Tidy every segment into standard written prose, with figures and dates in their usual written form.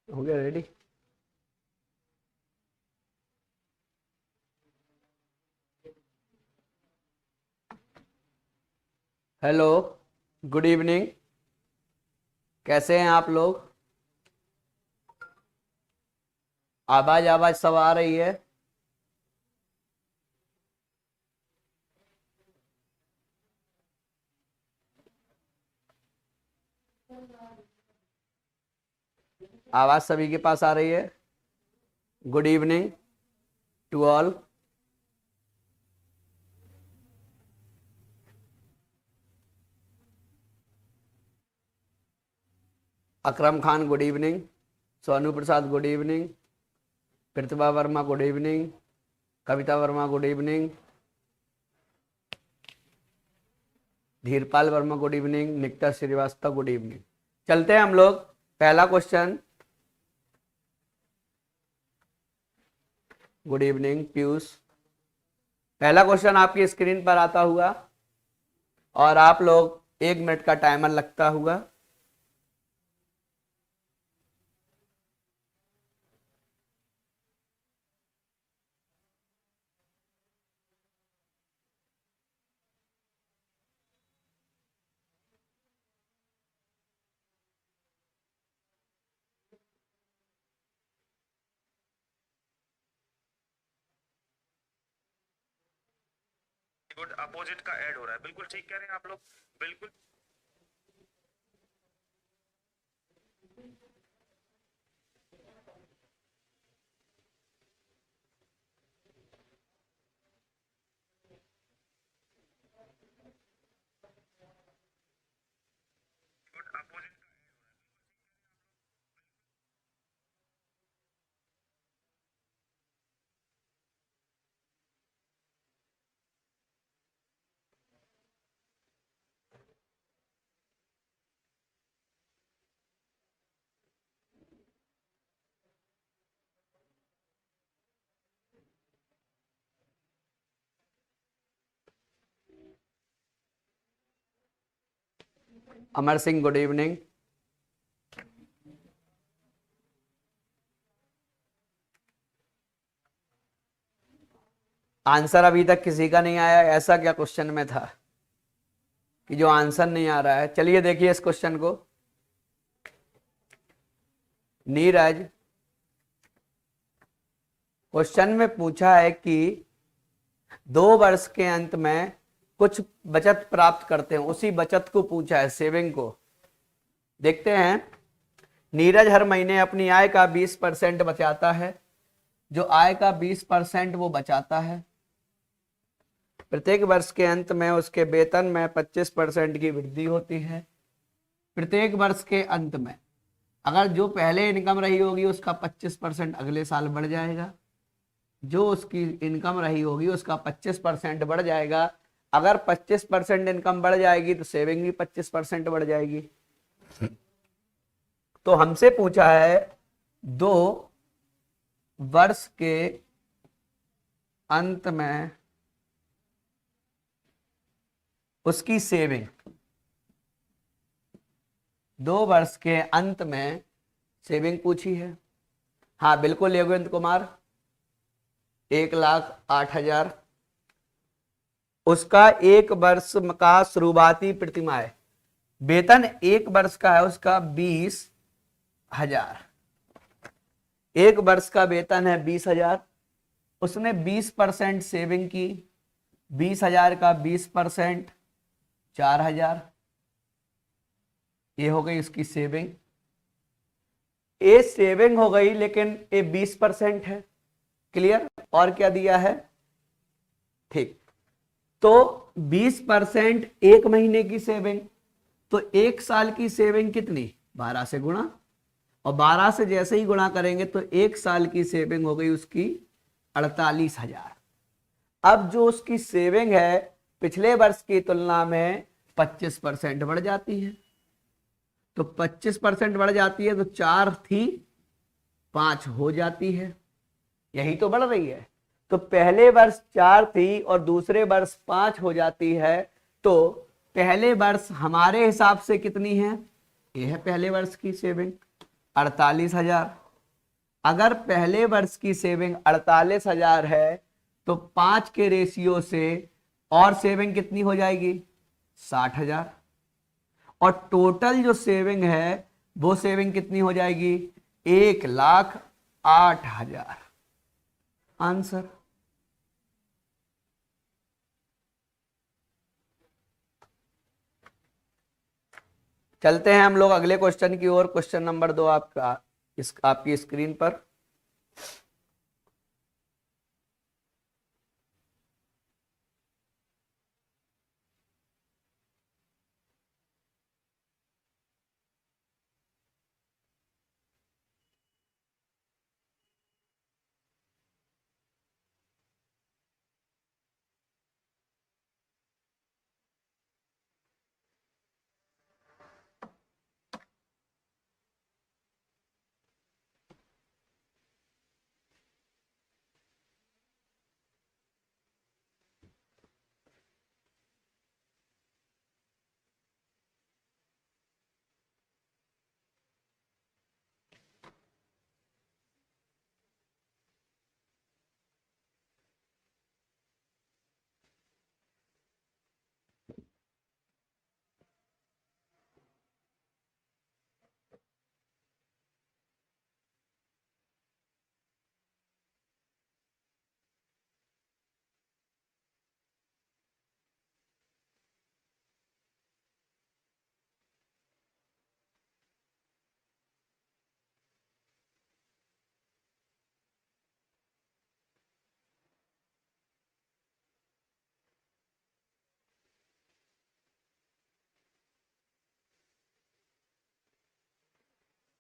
हो गया ready. Hello, good evening. कैसे हैं आप लोग? आवाज आवाज सब आ रही है? आवाज सभी के पास आ रही है? Good evening to all. Akram Khan good evening. Sonu Prasad good evening. Pratibha Verma good evening. Kavita Verma good evening. Dhirpal Verma good evening. Nikita Srivastava good evening. चलते हैं हम लोग। पहला क्वेश्चन। Good evening Piyush. पहला क्वेश्चन आपकी स्क्रीन पर आता हुआ और आप लोग 1 मिनट का टाइमर लगता हुआ। गुड अपोजिट का ऐड हो रहा है। बिल्कुल ठीक कह रहे हैं आप लोग, बिल्कुल। गुड अपोजिट का Amar Singh good evening. Answer अभी तक किसी का नहीं आया? ऐसा क्या क्वेश्चन में था कि जो आंसर नहीं आ रहा है? चलिए देखिए इस क्वेश्चन को। नीरज, क्वेश्चन में पूछा है कि 2 वर्ष के अंत में कुछ बचत प्राप्त करते हैं, उसी बचत को पूछा है, सेविंग को। देखते हैं। नीरज हर महीने अपनी आय का 20% बचाता है। जो आय का 20% वो बचाता है, प्रत्येक वर्ष के अंत में उसके वेतन में 25% की वृद्धि होती है। प्रत्येक वर्ष के अंत में अगर जो पहले इनकम रही होगी उसका 25% अगले साल बढ़ जाएगा। जो उसकी इनकम रही होगी उसका 25% बढ़ जाएगा। अगर 25% इनकम बढ़ जाएगी तो सेविंग भी 25% बढ़ जाएगी। तो हमसे पूछा है 2 वर्ष के अंत में उसकी सेविंग। 2 वर्ष के अंत में सेविंग पूछी है। हाँ बिल्कुल योगेंद्र कुमार, 1,08,000। उसका 1 वर्ष का शुरुआती प्रतिमाह वेतन 1 वर्ष का है उसका 20,000। 1 वर्ष का वेतन है 20,000। उसने 20% सेविंग की। 20,000 का 20% 4,000। ये हो गई उसकी सेविंग। ये सेविंग हो गई, लेकिन ये 20% है। क्लियर? और क्या दिया है? ठीक। तो 20% 1 महीने की सेविंग, तो 1 साल की सेविंग कितनी? 12 से गुणा, और 12 से जैसे ही गुणा करेंगे तो 1 साल की सेविंग हो गई उसकी 48,000। अब जो उसकी सेविंग है पिछले वर्ष की तुलना में 25% बढ़ जाती है। तो 25% बढ़ जाती है तो 4 थी 5 हो जाती है। यही तो बढ़ रही है। तो पहले वर्ष 4 थी और दूसरे वर्ष 5 हो जाती है। तो पहले वर्ष हमारे हिसाब से कितनी है? ये है पहले वर्ष की सेविंग 48,000। अगर पहले वर्ष की सेविंग 48,000 है तो 5 के रेशियो से और सेविंग कितनी हो जाएगी? 60,000। और टोटल जो सेविंग है वो सेविंग कितनी हो जाएगी? 1,08,000। आंसर। चलते हैं हम लोग अगले क्वेश्चन की ओर। क्वेश्चन नंबर 2 आपका आपकी स्क्रीन पर।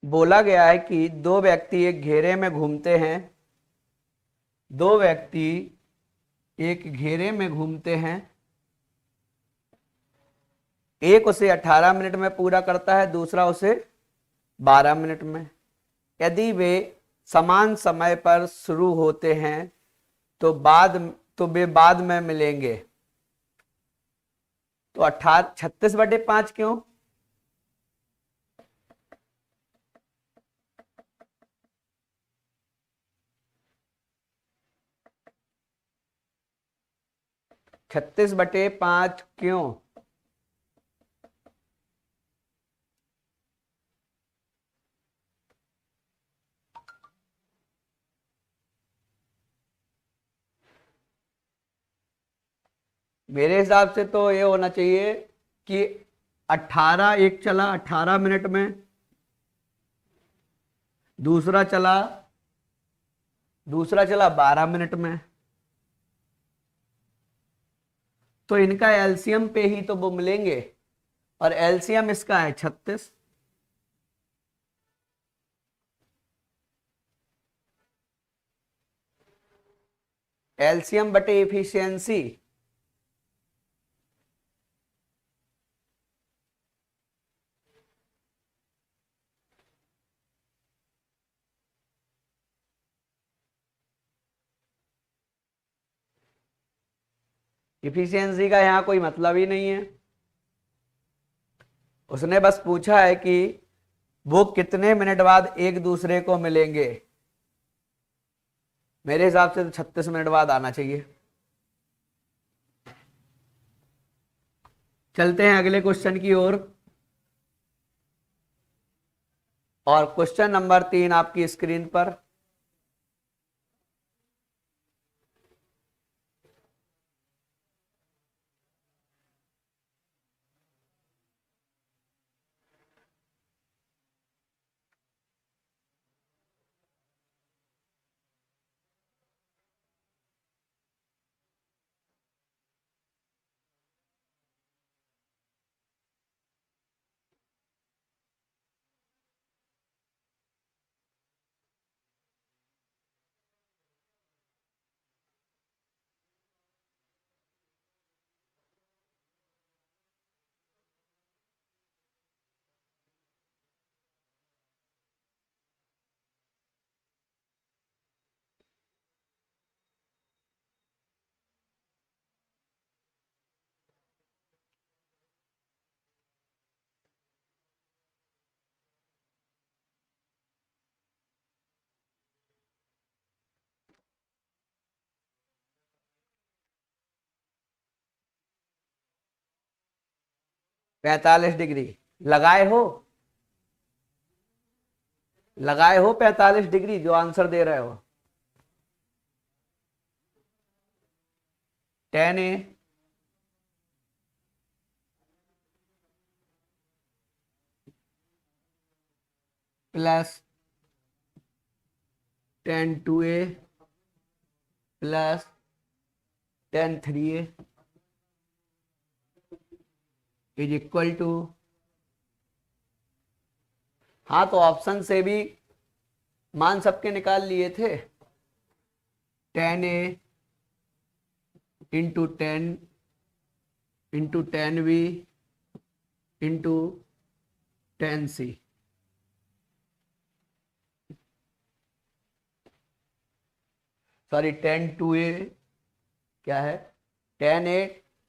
बोला गया है कि दो व्यक्ति एक घेरे में घूमते हैं। दो व्यक्ति एक घेरे में घूमते हैं। एक उसे 18 मिनट में पूरा करता है, दूसरा उसे 12 मिनट में। यदि वे समान समय पर शुरू होते हैं तो वे बाद में मिलेंगे। तो 36/5 क्यों? छत्तीस बटे पांच क्यों? मेरे हिसाब से तो ये होना चाहिए कि 18 एक चला 18 मिनट में, दूसरा चला 12 मिनट में। तो इनका एलसीएम पे ही तो वो मिलेंगे, और एलसीएम इसका है 36। एलसीएम बटे एफिशिएंसी। इफिशियंसी का यहां कोई मतलब ही नहीं है। उसने बस पूछा है कि वो कितने मिनट बाद एक दूसरे को मिलेंगे। मेरे हिसाब से तो 36 मिनट बाद आना चाहिए। चलते हैं अगले क्वेश्चन की ओर। और क्वेश्चन नंबर 3 आपकी स्क्रीन पर। 45 डिग्री लगाए हो 45 डिग्री जो आंसर दे रहे हो। 10A plus 10 2A plus 10 3A is equal to, हाँ तो ऑप्शन से भी मान सबके निकाल लिए थे। 10A into 10B into 10C, sorry 10 2A क्या है, 10A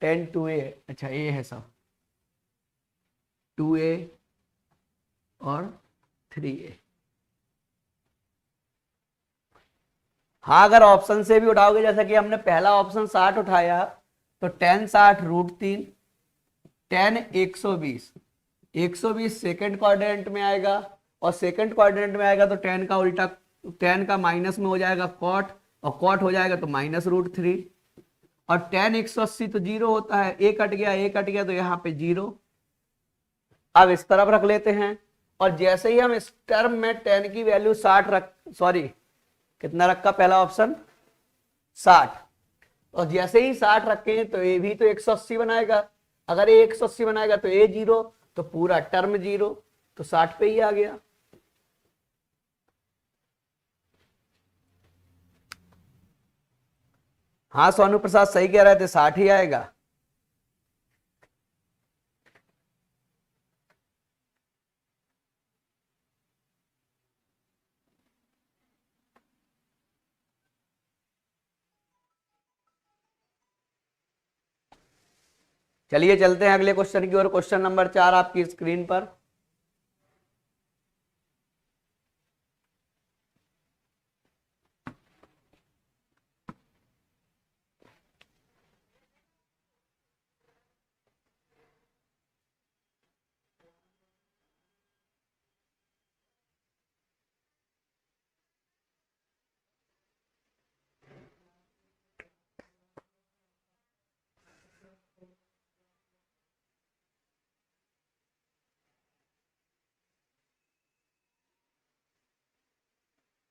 10 2A, अच्छा ये है सब 2A और 3A। हाँ अगर ऑप्शन से भी उठाओगे, जैसा कि हमने पहला ऑप्शन 60 उठाया, तो 10 60 √3, 10 120 सेकंड क्वाड्रेंट में आएगा, और सेकंड क्वाड्रेंट में आएगा तो 10 का उल्टा, 10 का माइनस में हो जाएगा कॉट, और कॉट हो जाएगा तो -√3, और 10 180 तो 0 होता है, ए कट गया तो यहाँ पे 0। अब इस तरफ रख लेते हैं, और जैसे ही हम इस टर्म में 10 की वैल्यू 60 सॉरी कितना रखा पहला ऑप्शन 60, और जैसे ही 60 रखें तो ए भी तो 180 बनाएगा, अगर ए 180 बनाएगा तो ए 0, तो पूरा टर्म 0, तो 60 पे ही आ गया। हाँ सोनू प्रसाद सही कह रहे थे, 60 ही आएगा। चलिए चलते हैं अगले क्वेश्चन की ओर। क्वेश्चन नंबर 4 आपकी स्क्रीन पर।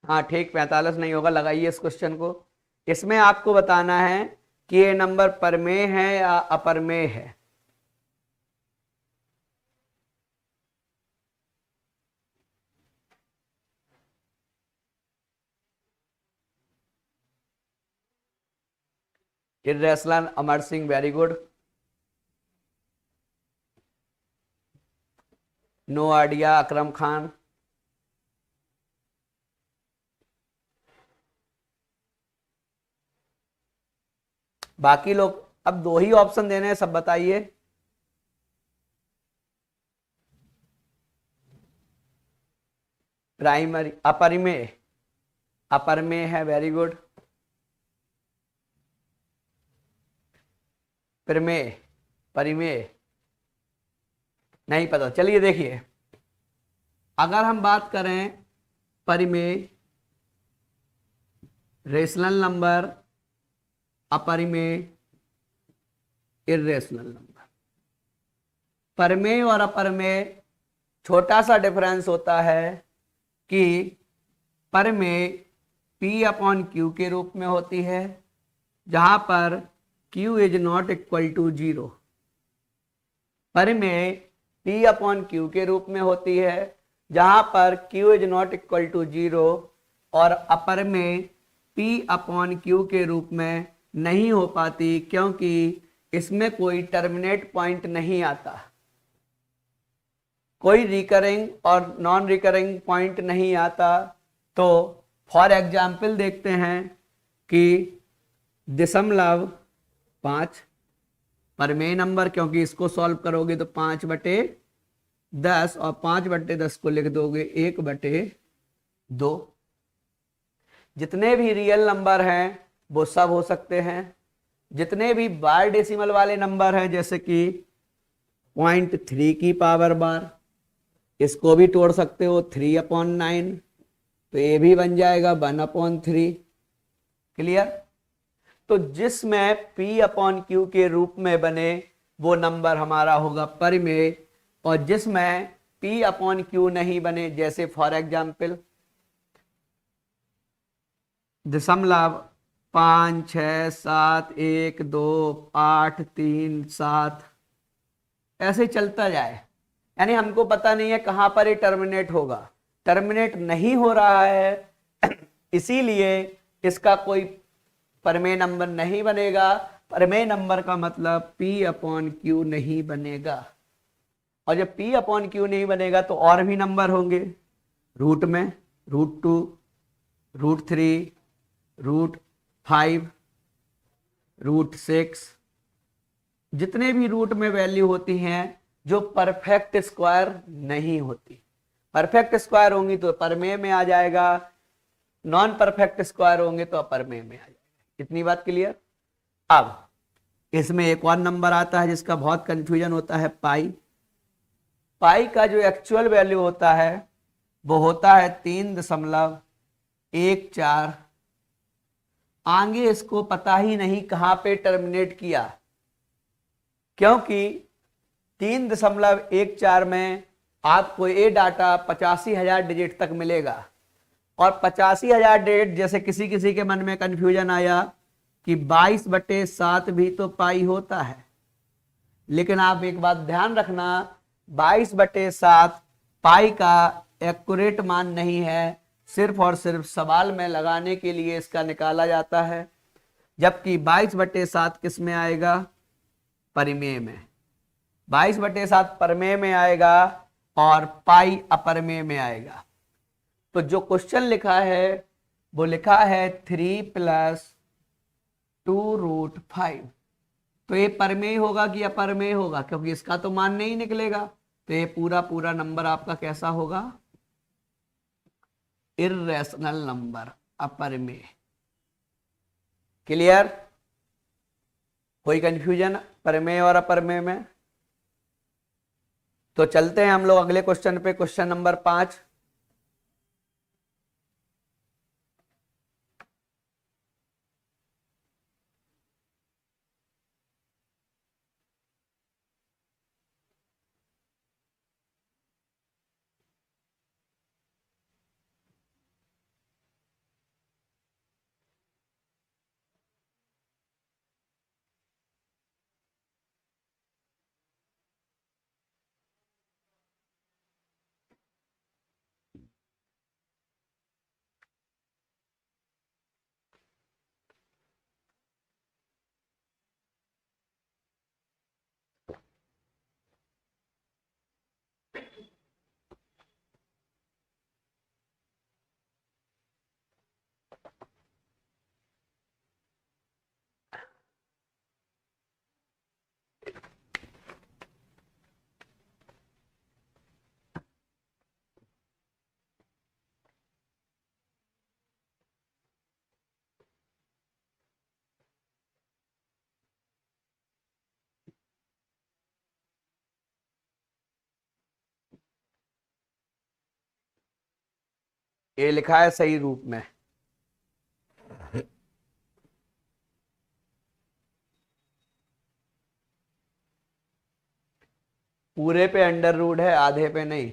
हाँ ठीक, 45 नहीं होगा, लगाइए इस क्वेश्चन को। इसमें आपको बताना है कि ये नंबर परमेय है या अपरमेय है। Irrational, Amar Singh very good. No idea, Akram Khan. बाकी लोग अब 2 ही ऑप्शन देने हैं, सब बताइए। प्राइमरी, अपरिमेय, अपरमेय है, वेरी गुड। प्रमेय, परिमेय नहीं पता। चलिए देखिए, अगर हम बात करें परिमेय, रेशनल नंबर, अपरिमेय, इर्रेशनल नंबर। परमेय और अपरमेय छोटा सा डिफरेंस होता है कि परमेय P/Q के रूप में होती है, जहां पर Q is not equal to 0। परिमेय P/Q के रूप में होती है, जहां पर Q is not equal to 0, और अपरमेय P/Q के रूप में नहीं हो पाती, क्योंकि इसमें कोई टर्मिनेट पॉइंट नहीं आता, कोई रिकरिंग और नॉन रिकरिंग पॉइंट नहीं आता। तो फॉर एग्जाम्पल देखते हैं कि 0.5 परमेय नंबर, क्योंकि इसको सॉल्व करोगे तो 5/10, और 5/10 को लिख दोगे 1/2। जितने भी रियल नंबर हैं वो सब हो सकते हैं, जितने भी बार डेसिमल वाले नंबर हैं, जैसे कि 0.3 की पावर बार, इसको भी तोड़ सकते हो 3/9, तो ये भी बन जाएगा 1/3। क्लियर? तो जिसमें P/Q के रूप में बने वो नंबर हमारा होगा परिमेय, और जिसमें P/Q नहीं बने, जैसे फॉर एग्जाम्पल दशमलव 5, 6, 7, 1, 2, 8, 3, 7, ऐसे चलता जाए, यानी हमको पता नहीं है कहां पर ये टर्मिनेट होगा, टर्मिनेट नहीं हो रहा है इसीलिए इसका कोई परमेय नंबर नहीं बनेगा। परमेय नंबर का मतलब P/Q नहीं बनेगा, और जब P/Q नहीं बनेगा तो और भी नंबर होंगे रूट में, √2, √3, √5, √6, जितने भी रूट में वैल्यू होती हैं जो परफेक्ट स्क्वायर नहीं होती। परफेक्ट स्क्वायर होंगी तो परमेय में आ जाएगा, नॉन परफेक्ट स्क्वायर होंगे तो अपरमेय में आ जाएगा। इतनी बात क्लियर? अब इसमें एक और नंबर आता है जिसका बहुत कंफ्यूजन होता है, पाई। पाई का जो एक्चुअल वैल्यू होता है वो होता है 3.14। आगे इसको पता ही नहीं कहां पे टर्मिनेट किया, क्योंकि 3.14 में आपको ये डाटा 85,000 डिजिट तक मिलेगा, और 85,000 डिजिट, जैसे किसी किसी के मन में कंफ्यूजन आया कि 22/7 भी तो पाई होता है, लेकिन आप एक बात ध्यान रखना, 22/7 पाई का एक्यूरेट मान नहीं है, सिर्फ और सिर्फ सवाल में लगाने के लिए इसका निकाला जाता है, जबकि 22/7 किस में आएगा? परिमेय में। 22/7 परमेय में आएगा और पाई अपरमेय में आएगा। तो जो क्वेश्चन लिखा है वो लिखा है 3 + 2√5, तो ये परमेय होगा कि अपरमेय होगा? क्योंकि इसका तो मान नहीं निकलेगा, तो ये पूरा पूरा नंबर आपका कैसा होगा? इर्रेशनल नंबर, अपरमेय। क्लियर? कोई कंफ्यूजन परमेय और अपरमेय में? तो चलते हैं हम लोग अगले क्वेश्चन पे, क्वेश्चन नंबर 5। ये लिखा है सही रूप में, पूरे पे अंडर रूट है, आधे पे नहीं।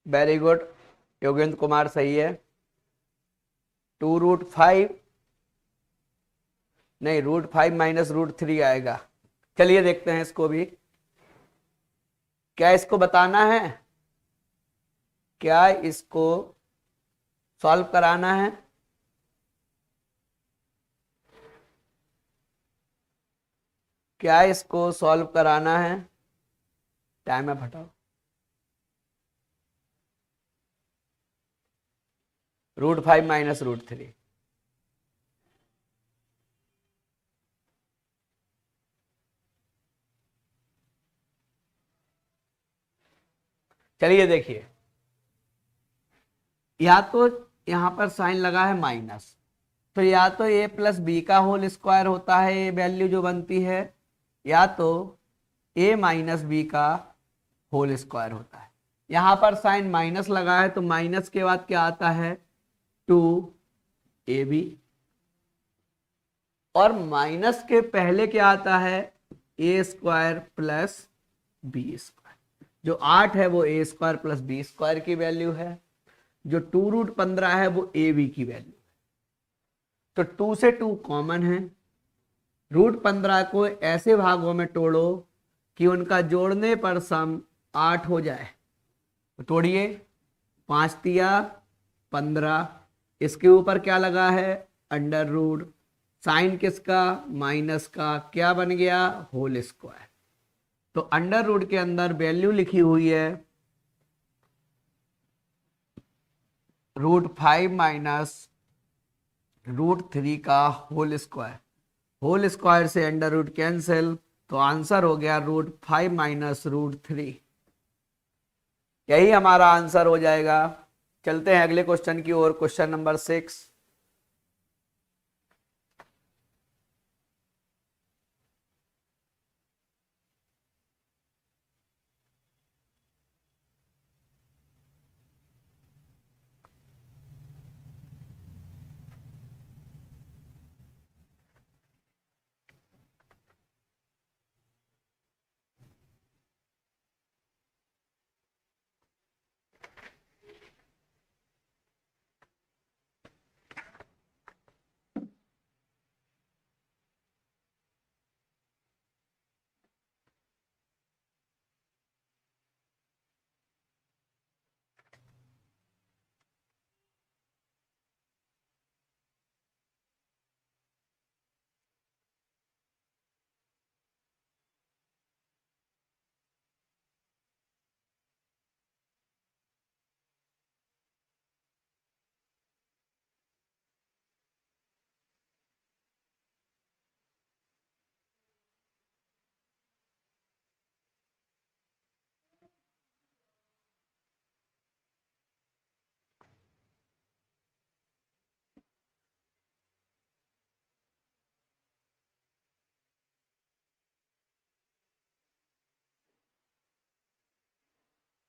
वेरी गुड, योगेंद्र कुमार सही है। 2√5 नहीं, √5 - √3 आएगा। चलिए देखते हैं इसको भी, क्या इसको बताना है, क्या इसको सॉल्व कराना है? क्या इसको सॉल्व कराना है? टाइम है, हटाओ। √5 - √3, चलिए देखिए, या तो यहां पर साइन लगा है माइनस, तो या तो a प्लस बी का होल स्क्वायर होता है ये वैल्यू जो बनती है, या तो a माइनस बी का होल स्क्वायर होता है। यहां पर साइन माइनस लगा है तो माइनस के बाद क्या आता है 2ab, और माइनस के पहले क्या आता है a square plus b square. जो 8 है वो a square plus b square की वैल्यू है, जो 2√15 है वो ab की वैल्यू है। तो 2 से 2 कॉमन है, √15 को ऐसे भागों में तोड़ो कि उनका जोड़ने पर सम 8 हो जाए। तो तोड़िए, 5 तिया 15, इसके ऊपर क्या लगा है अंडर रूट, साइन किसका माइनस का, क्या बन गया होल स्क्वायर। तो अंडर रूट के अंदर वैल्यू लिखी हुई है √5 माइनस √3 का होल स्क्वायर। होल स्क्वायर से अंडर रूट कैंसिल, तो आंसर हो गया √5 माइनस √3। यही हमारा आंसर हो जाएगा। चलते हैं अगले क्वेश्चन की ओर, क्वेश्चन नंबर 6।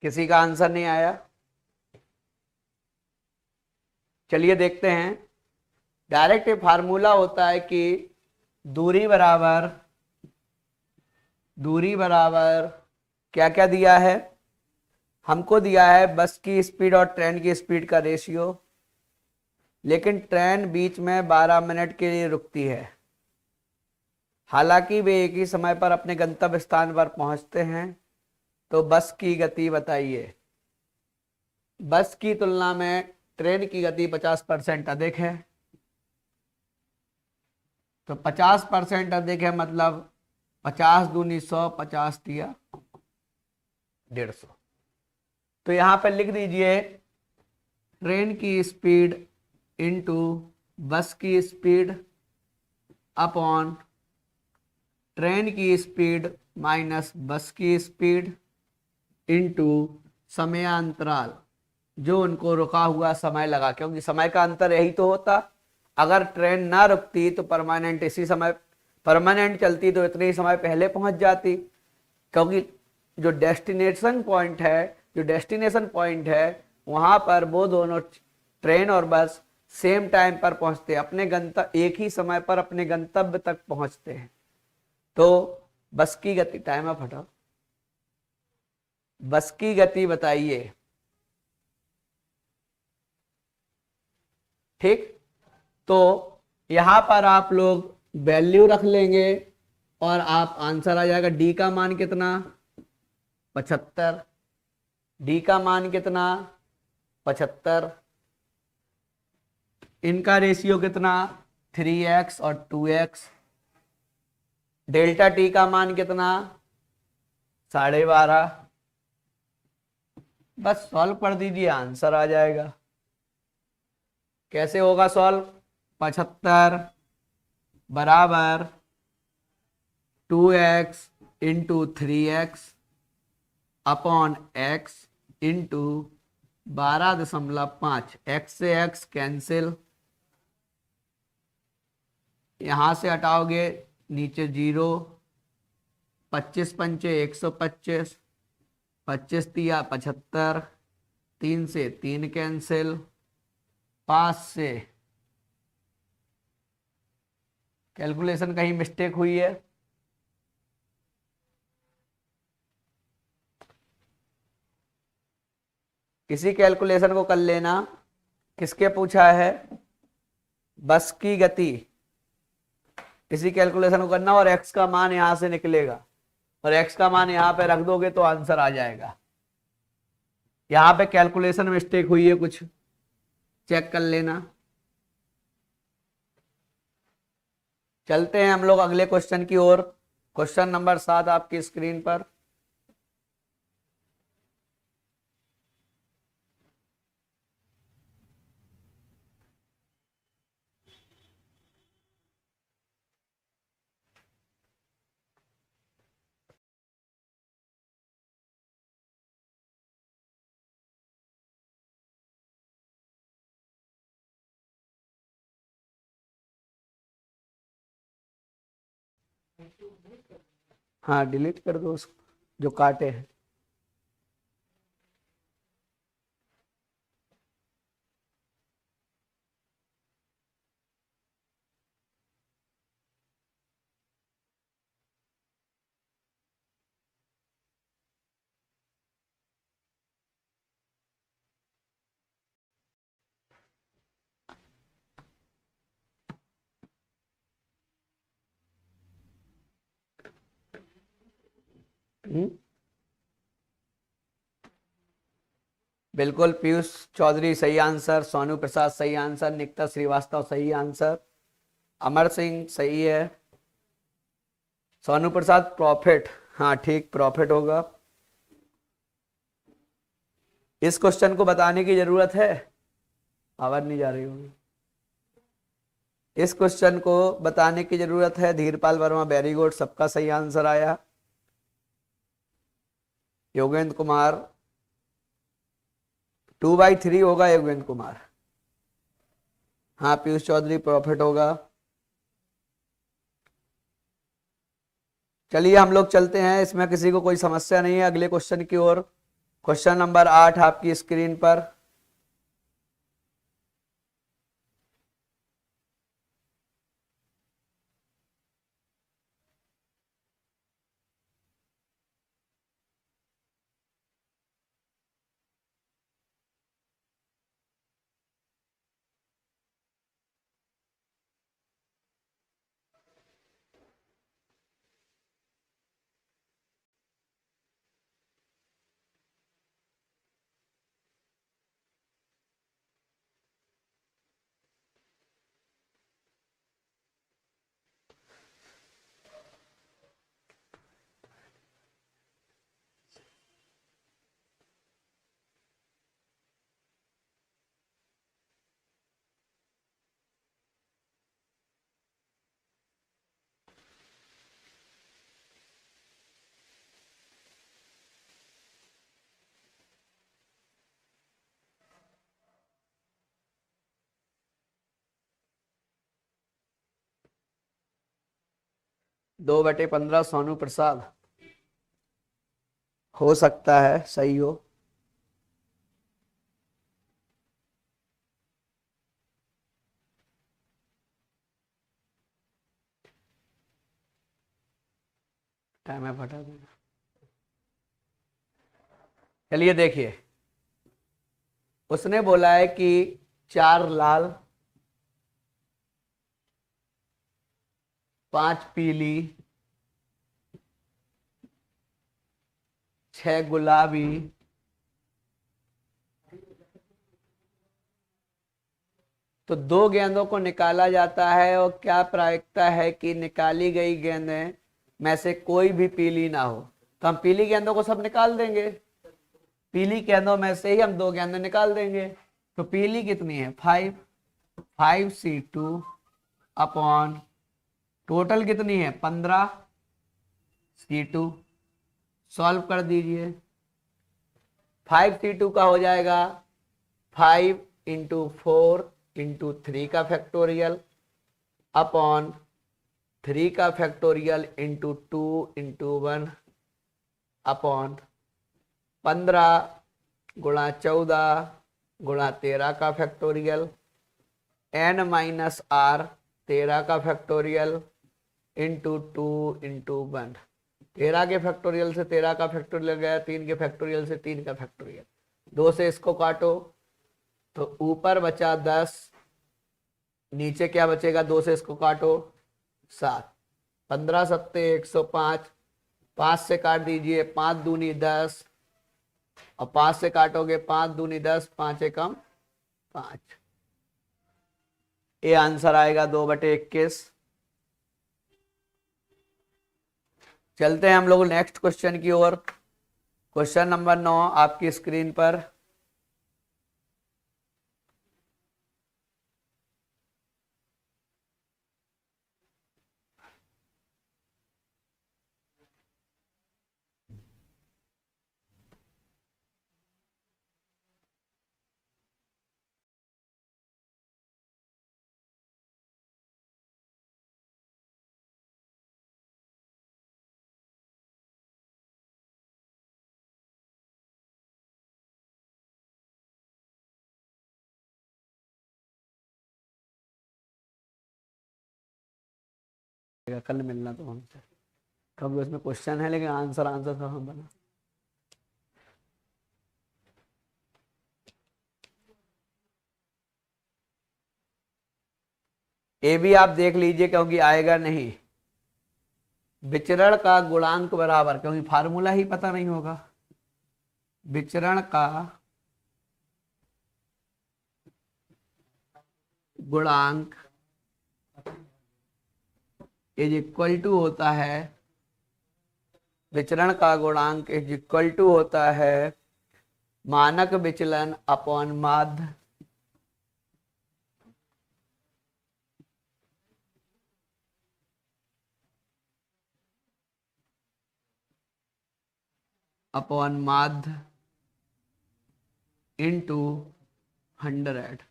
किसी का आंसर नहीं आया? चलिए देखते हैं। डायरेक्ट ये फार्मूला होता है कि दूरी बराबर क्या क्या दिया है हमको, दिया है बस की स्पीड और ट्रेन की स्पीड का रेशियो, लेकिन ट्रेन बीच में 12 मिनट के लिए रुकती है। हालांकि वे एक ही समय पर अपने गंतव्य स्थान पर पहुंचते हैं। तो बस की गति बताइए। बस की तुलना में ट्रेन की गति 50% अधिक है। तो 50% अधिक है मतलब 50 दूनी 100, 50 तिया 150। तो यहां पर लिख दीजिए ट्रेन की स्पीड इनटू बस की स्पीड अपॉन ट्रेन की स्पीड माइनस बस की स्पीड इनटू समयांतराल, जो उनको रुका हुआ समय लगा, क्योंकि समय का अंतर यही तो होता। अगर ट्रेन ना रुकती तो परमानेंट इसी समय, परमानेंट चलती तो इतने ही समय पहले पहुंच जाती, क्योंकि जो डेस्टिनेशन पॉइंट है वहां पर वो दोनों ट्रेन और बस सेम टाइम पर पहुंचते, अपने गंतव्य एक ही समय पर अपने गंतव्य तक पहुंचते हैं। तो बस की गति, टाइम अप हटाओ, बस की गति बताइए। ठीक, तो यहां पर आप लोग वैल्यू रख लेंगे और आप आंसर आ जाएगा। डी का मान कितना 75, डी का मान कितना 75, इनका रेशियो कितना 3x और 2x, डेल्टा टी का मान कितना 12.5। बस सॉल्व कर दीजिए, आंसर आ जाएगा। कैसे होगा सॉल्व? 75 बराबर 2x into 3x upon x into 12.5, x से एक्स कैंसिल, यहां से हटाओगे नीचे 0, 25 पंचे 125, 25 तिया 75, 3 से 3 कैंसिल, 5 से कैलकुलेशन कहीं मिस्टेक हुई है, इसी कैलकुलेशन को कर लेना। किसके पूछा है? बस की गति, इसी कैलकुलेशन को करना और x का मान यहां से निकलेगा और x का मान यहां पे रख दोगे तो आंसर आ जाएगा। यहां पे कैलकुलेशन मिस्टेक हुई है कुछ, चेक कर लेना। चलते हैं हम लोग अगले क्वेश्चन की ओर। क्वेश्चन नंबर 7 आपकी स्क्रीन पर। हाँ डिलीट कर दो उसको जो काटे हैं। बिल्कुल पीयूष चौधरी सही आंसर, सोनू प्रसाद सही आंसर, निकिता श्रीवास्तव सही आंसर, अमर सिंह सही है, सोनू प्रसाद प्रॉफिट, हाँ ठीक प्रॉफिट होगा। इस क्वेश्चन को बताने की जरूरत है, आवाज नहीं जा रही होगी। इस क्वेश्चन को बताने की जरूरत है। धीरपाल वर्मा वेरी गुड, सबका सही आंसर आया। योगेंद्र कुमार 2/3 होगा योगेंद्र कुमार। हाँ पीयूष चौधरी प्रॉफिट होगा। चलिए हम लोग चलते हैं, इसमें किसी को कोई समस्या नहीं है अगले क्वेश्चन की ओर। क्वेश्चन नंबर 8 आपकी स्क्रीन पर। दो बटे 15 सोनू प्रसाद हो सकता है सही हो। टाइम है फटा देना। चलिए देखिए, उसने बोला है कि 4 लाल 5 पीली 6 गुलाबी 2 गेंदों को निकाला जाता है और क्या प्रायिकता है कि निकाली गई गेंदें में से कोई भी पीली ना हो। तो हम पीली गेंदों को सब निकाल देंगे, पीली गेंदों में से ही हम 2 गेंदें निकाल देंगे। तो पीली कितनी है 5C2 अपॉन टोटल कितनी है 15C2। सॉल्व कर दीजिए, 5c2 का हो जाएगा 5 इंटू 4 इंटू 3 का फैक्टोरियल अपॉन 3 का फैक्टोरियल इंटू 2 इंटू 1 अपॉन 15 गुणा 14 गुणा 13 का फैक्टोरियल n माइनस आर 13 का फैक्टोरियल इंटू 2 इंटू 1। 13 के फैक्टोरियल से 13 का फैक्टोरियल गया, 3 के फैक्टोरियल से 3 का फैक्टोरियल, 2 से इसको काटो तो ऊपर बचा 10, नीचे क्या बचेगा, 2 से इसको काटो 7, 15 सत्ते 105, 5 से काट दीजिए 5 दूनी 10 और 5 से काटोगे 5 दूनी 10, 5 एकम 5। ये आंसर आएगा 2/21। चलते हैं हम लोग नेक्स्ट क्वेश्चन की ओर। क्वेश्चन नंबर 9 आपकी स्क्रीन पर। कल मिलना तो हमसे, कब इसमें क्वेश्चन है लेकिन आंसर सब हम बना। ये भी आप देख लीजिए क्योंकि आएगा नहीं। विचरण का गुणांक बराबर, क्योंकि फार्मूला ही पता नहीं होगा। विचरण का गुणांक इज इक्वल टू होता है, विचरण का गुणांक इज इक्वल टू होता है मानक विचलन अपॉन माध्य अपॉन माध्य इंटू 100।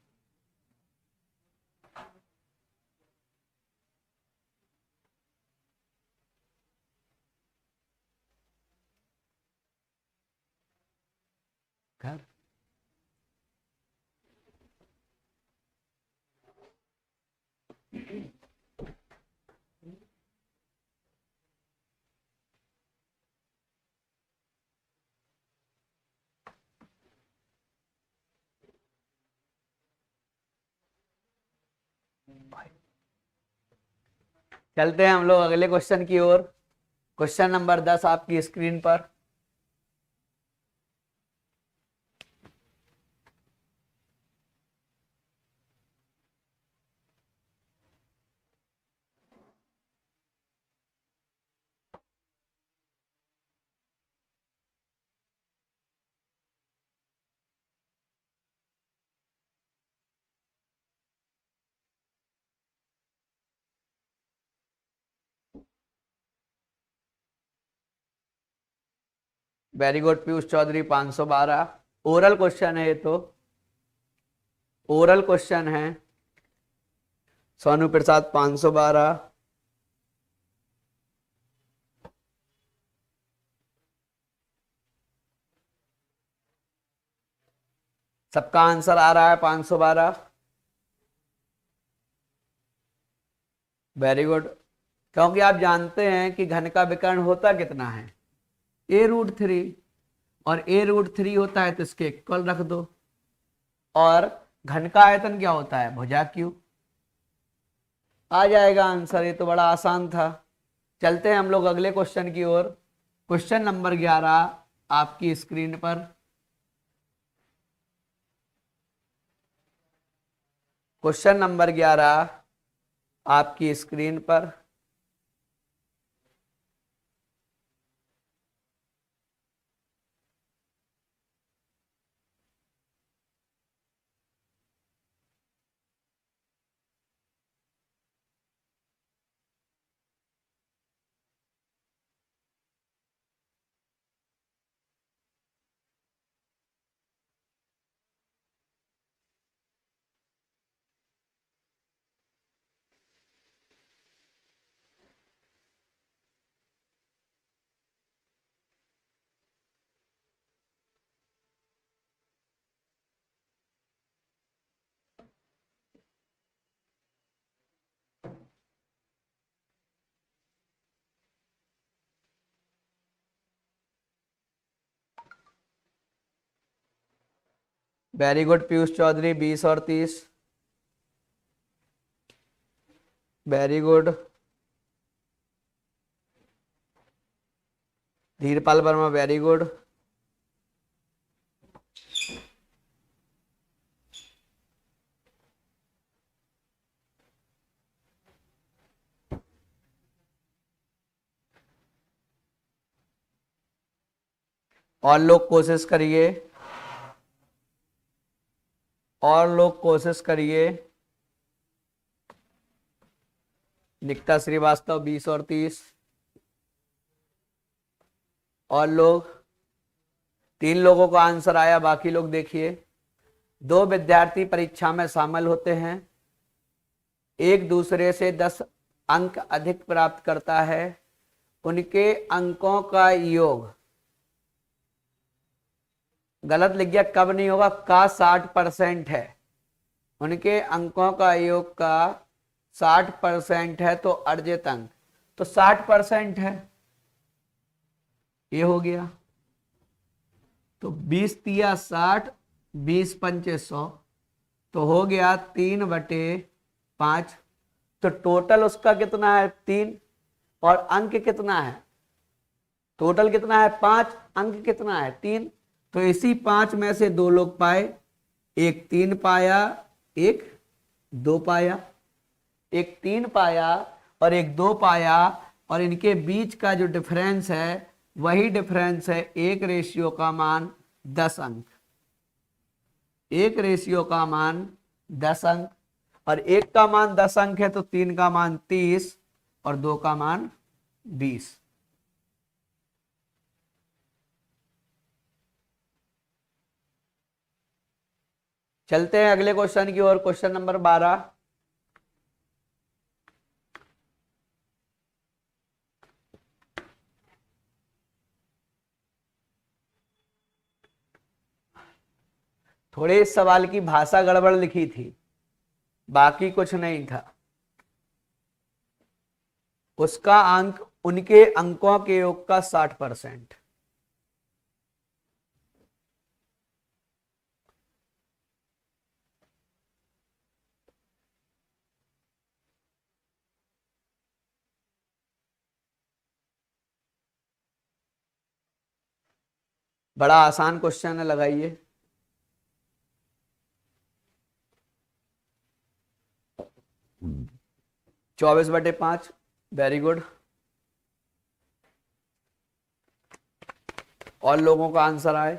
घर चलते हैं हम लोग अगले क्वेश्चन की ओर। क्वेश्चन नंबर 10 आपकी स्क्रीन पर। Very good Piyush Chaudhary 512। Oral question है ये तो, ओरल क्वेश्चन है। सोनू प्रसाद 512। सबका आंसर आ रहा है 512। वेरी गुड, क्योंकि आप जानते हैं कि घन का विकर्ण होता कितना है, a√3, और a√3 होता है तो इसके इक्वल रख दो। और घन का आयतन क्या होता है, भुजा क्यू। आ जाएगा आंसर, ये तो बड़ा आसान था। चलते हैं हम लोग अगले क्वेश्चन की ओर। क्वेश्चन नंबर 11 आपकी स्क्रीन पर। क्वेश्चन नंबर 11 आपकी स्क्रीन पर। वेरी गुड पीयूष चौधरी, 20 और 30। Very good. Dhirpal Verma, very good. और लोग कोशिश करिए, और लोग कोशिश करिए। निकिता श्रीवास्तव, 20 और 30। और लोग, 3 लोगों का आंसर आया, बाकी लोग देखिए। 2 विद्यार्थी परीक्षा में शामिल होते हैं, एक दूसरे से 10 अंक अधिक प्राप्त करता है, उनके अंकों का योग, गलत लिख गया, कब नहीं होगा, का 60% है। उनके अंकों का योग का 60% है तो अर्जित अंक, तो 60% है, ये हो गया। तो 20 तिया 60, 20 पंचे 100, तो हो गया 3/5। तो टोटल उसका कितना है, 3, और अंक कितना है, टोटल कितना है 5, अंक कितना है 3। तो इसी 5 में से 2 लोग पाए, एक 3 पाया, एक 2 पाया, एक 3 पाया और एक 2 पाया, और इनके बीच का जो डिफरेंस है वही डिफरेंस है 1 रेशियो का मान 10 अंक। 1 रेशियो का मान 10 अंक, और 1 का मान 10 अंक है तो 3 का मान 30 और 2 का मान 20। चलते हैं अगले क्वेश्चन की ओर, क्वेश्चन नंबर 12। थोड़े इस सवाल की भाषा गड़बड़ लिखी थी, बाकी कुछ नहीं था। उसका अंक उनके अंकों के योग का 60%। बड़ा आसान क्वेश्चन है, लगाइए। हम्म। 24/5, वेरी गुड। और लोगों का आंसर आए,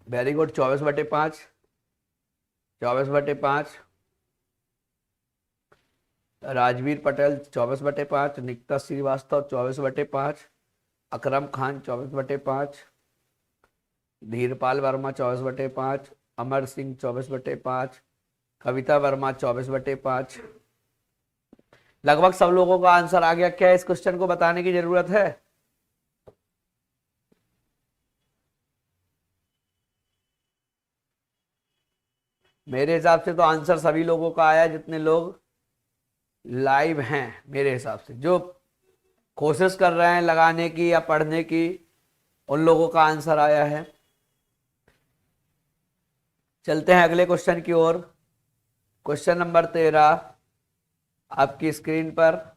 वेरी गुड। 24/5, 24/5। राजवीर पटेल 24/5, निकिता श्रीवास्तव 24/5, अकरम खान 24/5, धीरपाल वर्मा 24/5, अमर सिंह 24/5, कविता वर्मा 24/5। लगभग सब लोगों का आंसर आ गया। क्या इस क्वेश्चन को बताने की जरूरत है? मेरे हिसाब से तो आंसर सभी लोगों का आया, जितने लोग लाइव हैं। मेरे हिसाब से जो कोशिश कर रहे हैं लगाने की या पढ़ने की, उन लोगों का आंसर आया है। चलते हैं अगले क्वेश्चन की ओर, क्वेश्चन नंबर 13 आपकी स्क्रीन पर।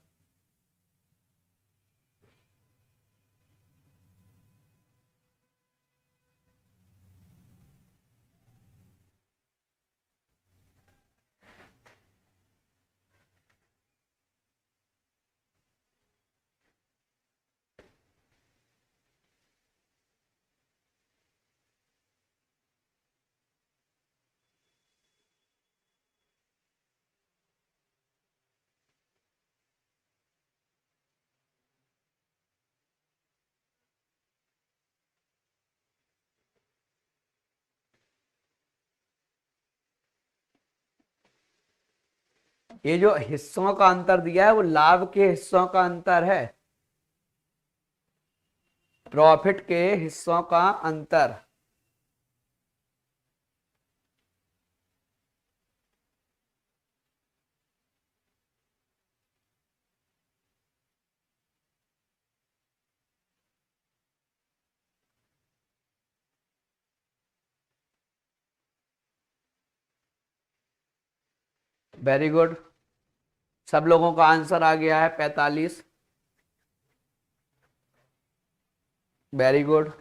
ये जो हिस्सों का अंतर दिया है वो लाभ के हिस्सों का अंतर है, प्रॉफिट के हिस्सों का अंतर। वेरी गुड, सब लोगों का आंसर आ गया है 45। Very good.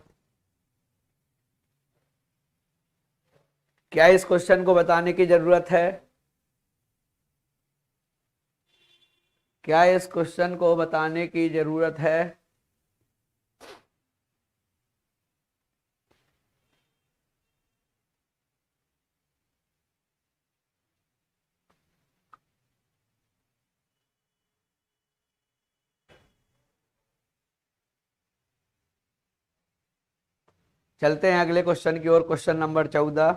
क्या इस क्वेश्चन को बताने की जरूरत है? क्या इस क्वेश्चन को बताने की जरूरत है? चलते हैं अगले क्वेश्चन की ओर, क्वेश्चन नंबर 14।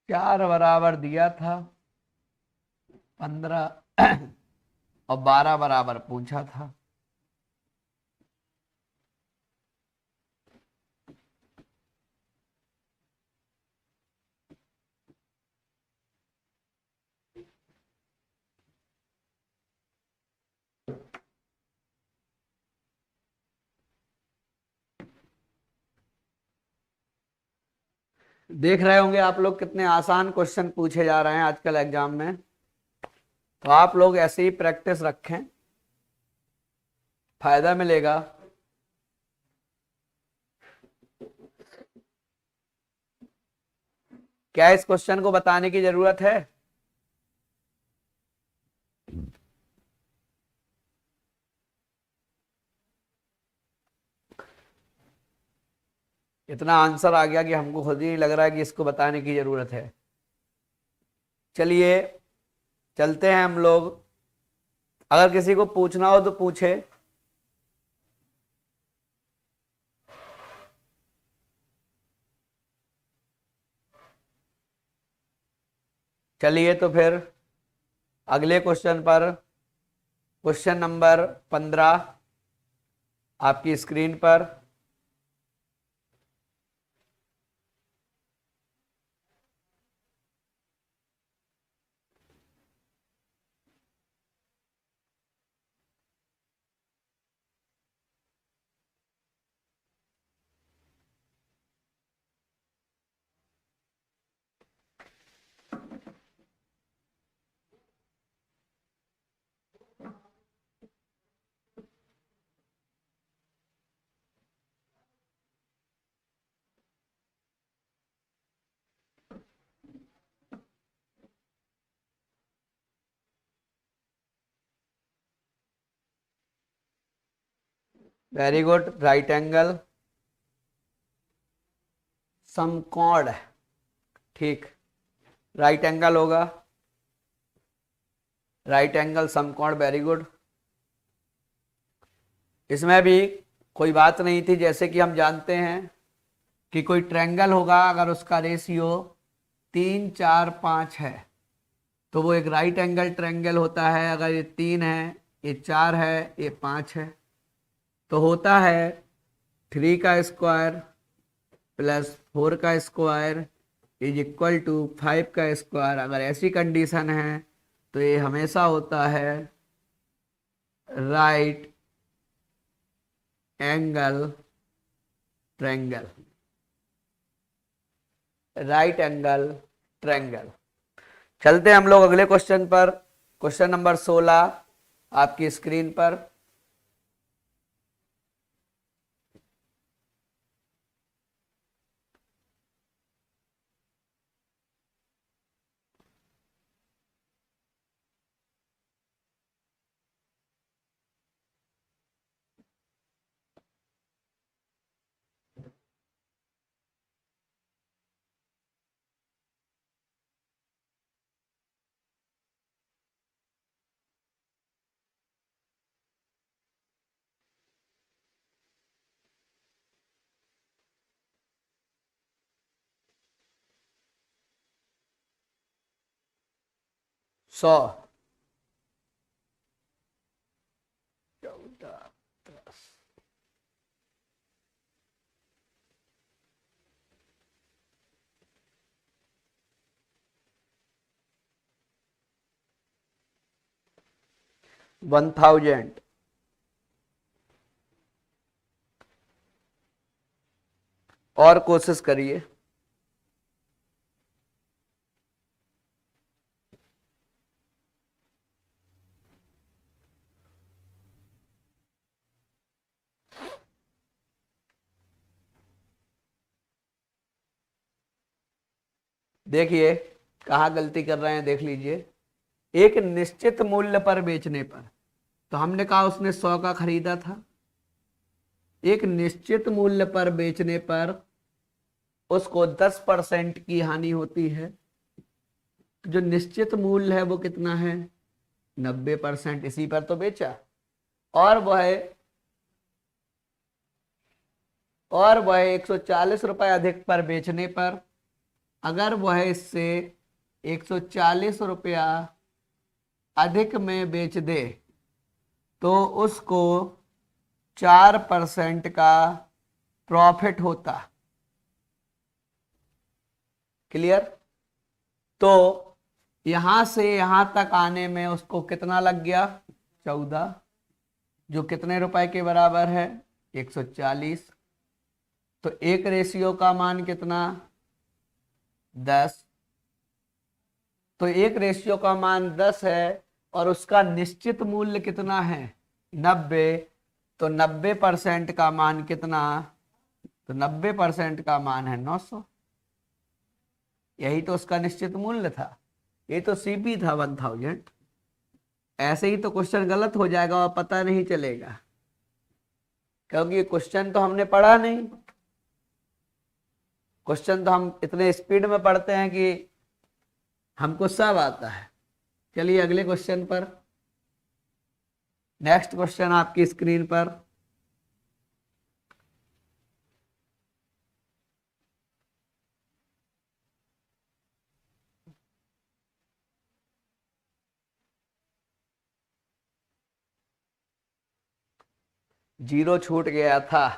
चार बराबर दिया था, 15 और 12 बराबर पूछा था। देख रहे होंगे आप लोग कितने आसान क्वेश्चन पूछे जा रहे हैं आजकल एग्जाम में। तो आप लोग ऐसे ही प्रैक्टिस रखें, फायदा मिलेगा। क्या इस क्वेश्चन को बताने की जरूरत है? इतना आंसर आ गया कि हमको खुद ही नहीं लग रहा है कि इसको बताने की जरूरत है। चलिए चलते हैं हम लोग। अगर किसी को पूछना हो तो पूछे। चलिए तो फिर अगले क्वेश्चन पर, क्वेश्चन नंबर 15 आपकी स्क्रीन पर। वेरी गुड, राइट एंगल समकोण, ठीक, राइट एंगल होगा, राइट एंगल समकोण, वेरी गुड। इसमें भी कोई बात नहीं थी, जैसे कि हम जानते हैं कि कोई ट्रायंगल होगा, अगर उसका रेशियो 3 4 5 है तो वो एक राइट एंगल ट्रायंगल होता है। अगर ये 3 है, ये 4 है, ये 5 है, तो होता है 3 का स्क्वायर प्लस 4 का स्क्वायर इज इक्वल टू 5 का स्क्वायर। अगर ऐसी कंडीशन है तो ये हमेशा होता है right angle triangle, right angle triangle. चलते हैं हम लोग अगले क्वेश्चन पर, क्वेश्चन नंबर 16 आपकी स्क्रीन पर। 100, 14, 10, 1000। और कोशिश करिए। देखिए कहाँ गलती कर रहे हैं, देख लीजिए। एक निश्चित मूल्य पर बेचने पर, तो हमने कहा उसने 100 का खरीदा था। एक निश्चित मूल्य पर बेचने पर उसको 10% की हानि होती है। जो निश्चित मूल्य है वो कितना है, 90%। इसी पर तो बेचा। और वह 140 रुपए अधिक पर बेचने पर, अगर वह इससे 140 रुपया अधिक में बेच दे तो उसको 4% का प्रॉफिट होता। क्लियर? तो यहां से यहां तक आने में उसको कितना लग गया, 14, जो कितने रुपए के बराबर है, 140। तो एक रेशियो का मान कितना, 10। तो एक रेशियो का मान 10 है और उसका निश्चित मूल्य कितना है, 90। तो 90% का मान कितना, तो 90% का मान है 900। यही तो उसका निश्चित मूल्य था। ये तो सीपी था 1000। ऐसे ही तो क्वेश्चन गलत हो जाएगा और पता नहीं चलेगा, क्योंकि क्वेश्चन तो हमने पढ़ा नहीं। क्वेश्चन तो हम इतने स्पीड में पढ़ते हैं कि हमको सब आता है। चलिए अगले क्वेश्चन पर। नेक्स्ट क्वेश्चन आपकी स्क्रीन पर। जीरो छूट गया था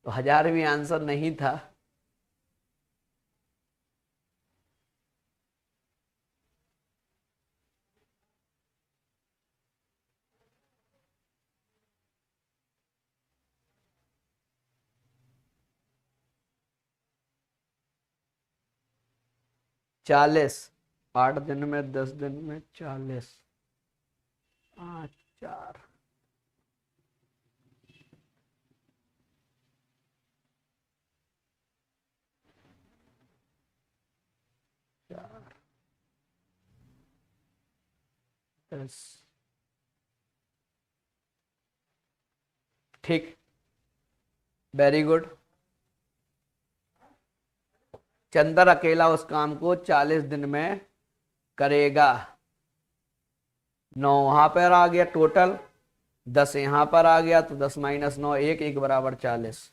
तो 1000 भी आंसर नहीं था। चालीस, 8 दिन में, 10 दिन में 40, 5, 4, 4, 10। ठीक, वेरी गुड। चंदर अकेला उस काम को 40 दिन में करेगा। 9 वहां पर आ गया टोटल, 10 यहां पर आ गया, तो 10 - 9, 1 बराबर 40।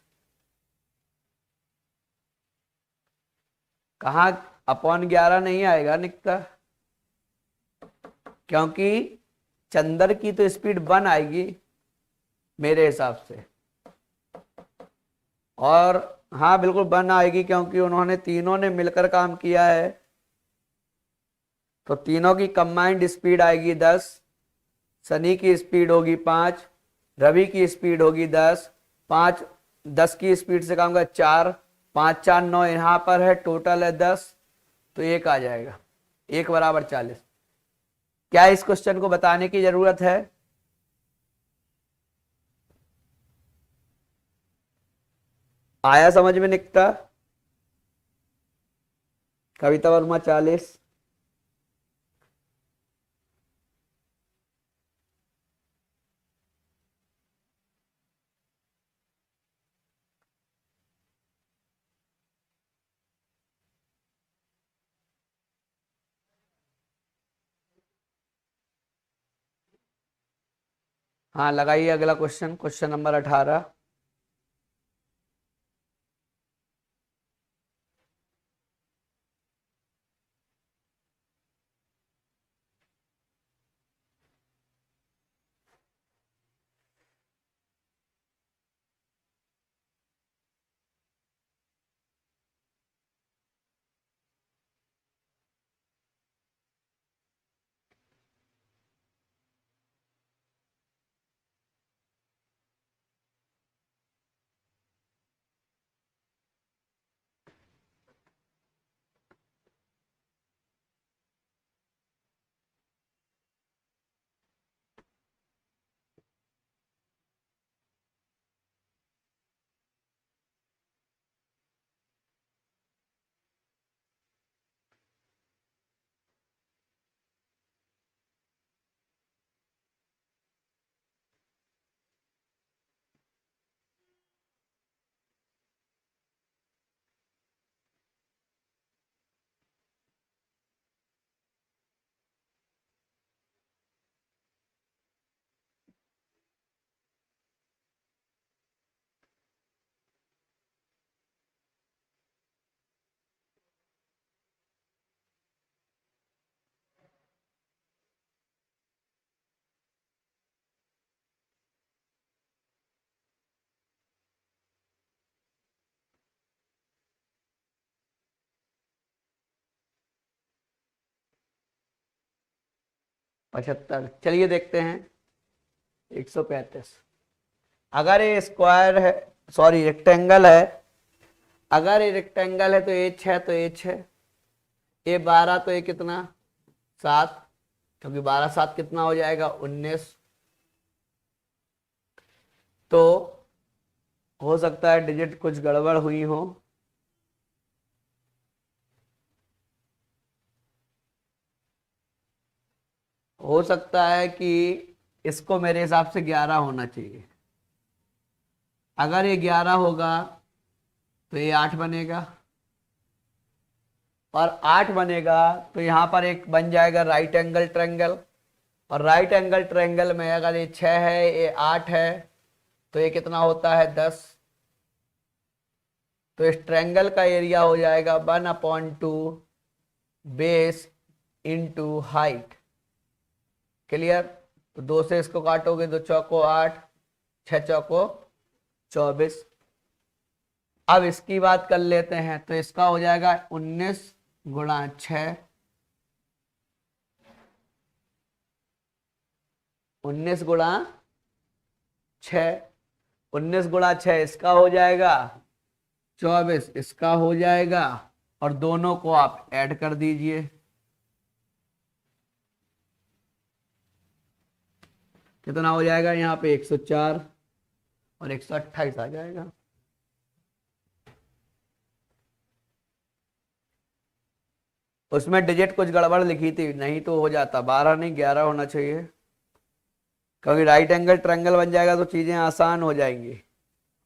कहा अपॉन 11 नहीं आएगा निकता, क्योंकि चंदर की तो स्पीड 1 आएगी मेरे हिसाब से। और हाँ बिल्कुल 1 आएगी, क्योंकि उन्होंने तीनों ने मिलकर काम किया है। तो तीनों की कंबाइंड स्पीड आएगी 10। सनी की स्पीड होगी 5, रवि की स्पीड होगी 10, 5 10 की स्पीड से काम कर 4, 5 4 9 यहां पर है, टोटल है 10। तो 1 आ जाएगा, 1 बराबर 40। क्या इस क्वेश्चन को बताने की जरूरत है? आया समझ में निकता? कविता वर्मा 40। हाँ लगाइए अगला क्वेश्चन, क्वेश्चन नंबर 18। 75। चलिए देखते हैं 135। अगर ये स्क्वायर है, सॉरी रेक्टेंगल है, अगर ये रेक्टेंगल है तो ये 6, तो ये 6, ये 12, तो ये कितना 7, क्योंकि 12 7 कितना हो जाएगा 19। तो हो सकता है डिजिट कुछ गड़बड़ हुई हो। हो सकता है कि इसको मेरे हिसाब से 11 होना चाहिए। अगर ये 11 होगा तो ये 8 बनेगा, और 8 बनेगा तो यहां पर एक बन जाएगा राइट एंगल ट्रायंगल, और राइट एंगल ट्रायंगल में अगर ये 6 है, ये 8 है, तो ये कितना होता है 10। तो इस ट्रायंगल का एरिया हो जाएगा 1/2 बेस इंटू हाइट। क्लियर? तो 2 से इसको काटोगे, 2 चौको 8, 6 चौको 24। अब इसकी बात कर लेते हैं, तो इसका हो जाएगा 19 गुणा 6, 19 गुणा 6, 19 गुणा 6 इसका हो जाएगा 24, इसका हो जाएगा, और दोनों को आप ऐड कर दीजिए। कितना हो जाएगा यहाँ पे 104 और 128 आ जाएगा। उसमें डिजिट कुछ गड़बड़ लिखी थी, नहीं तो हो जाता 12 नहीं 11 होना चाहिए, क्योंकि राइट एंगल ट्रायंगल बन जाएगा तो चीजें आसान हो जाएंगी,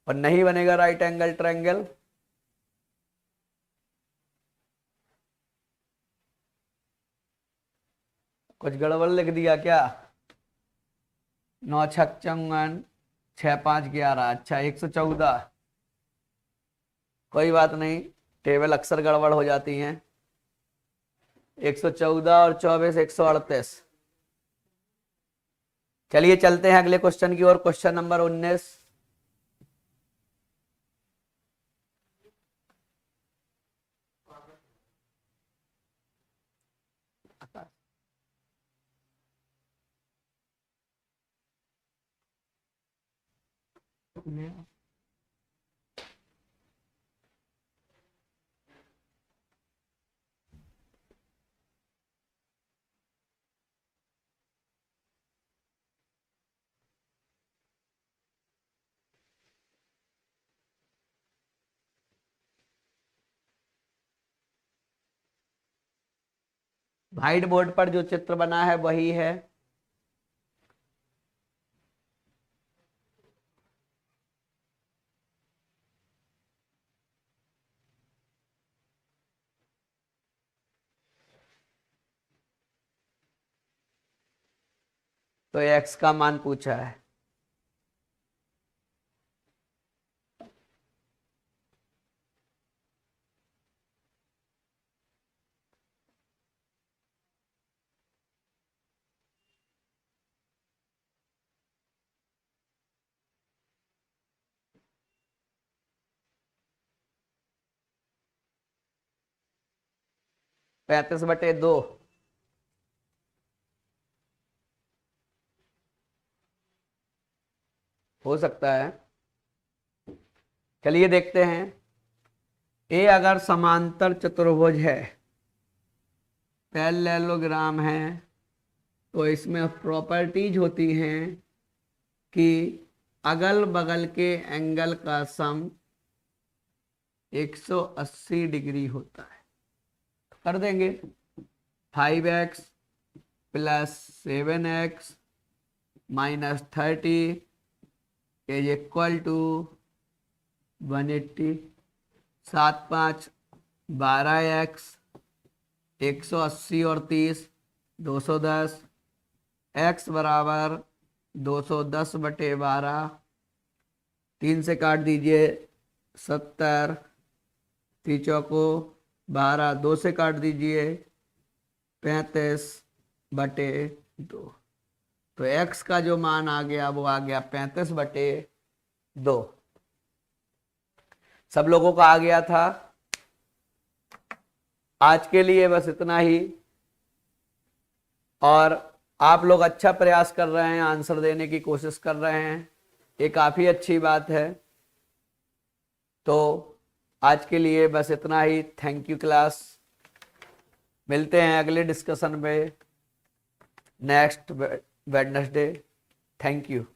और नहीं बनेगा राइट एंगल ट्रायंगल कुछ गड़बड़ लिख दिया क्या? 9 6 54, 6 5 11, अच्छा 114। कोई बात नहीं, टेबल अक्सर गड़बड़ हो जाती हैं। 114 और 24 138। चलिए चलते हैं अगले क्वेश्चन की ओर। Question number 19। व्हाइट बोर्ड पर जो चित्र बना है वही है। तो x का मान पूछा है। पैंतीस बटे 2। हो सकता है। चलिए देखते हैं। ए अगर समांतर चतुर्भुज है, पैरेललोग्राम है, तो इसमें प्रॉपर्टीज होती हैं कि अगल बगल के एंगल का सम 180 डिग्री होता है। तो कर देंगे 5x plus 7x minus 30 is equal to 180। 7 5 12x, 180 और 30 210, x बराबर 210 बटे 12, 3 से काट दीजिए 70, 3 को 12, 2 से काट दीजिए 35 बटे 2। तो x का जो मान आ गया वो आ गया 35 बटे 2। सब लोगों का आ गया था। आज के लिए बस इतना ही। और आप लोग अच्छा प्रयास कर रहे हैं, आंसर देने की कोशिश कर रहे हैं, ये काफी अच्छी बात है। तो आज के लिए बस इतना ही। Thank you class. मिलते हैं अगले डिस्कशन में नेक्स्ट वेडनेसडे। Thank you.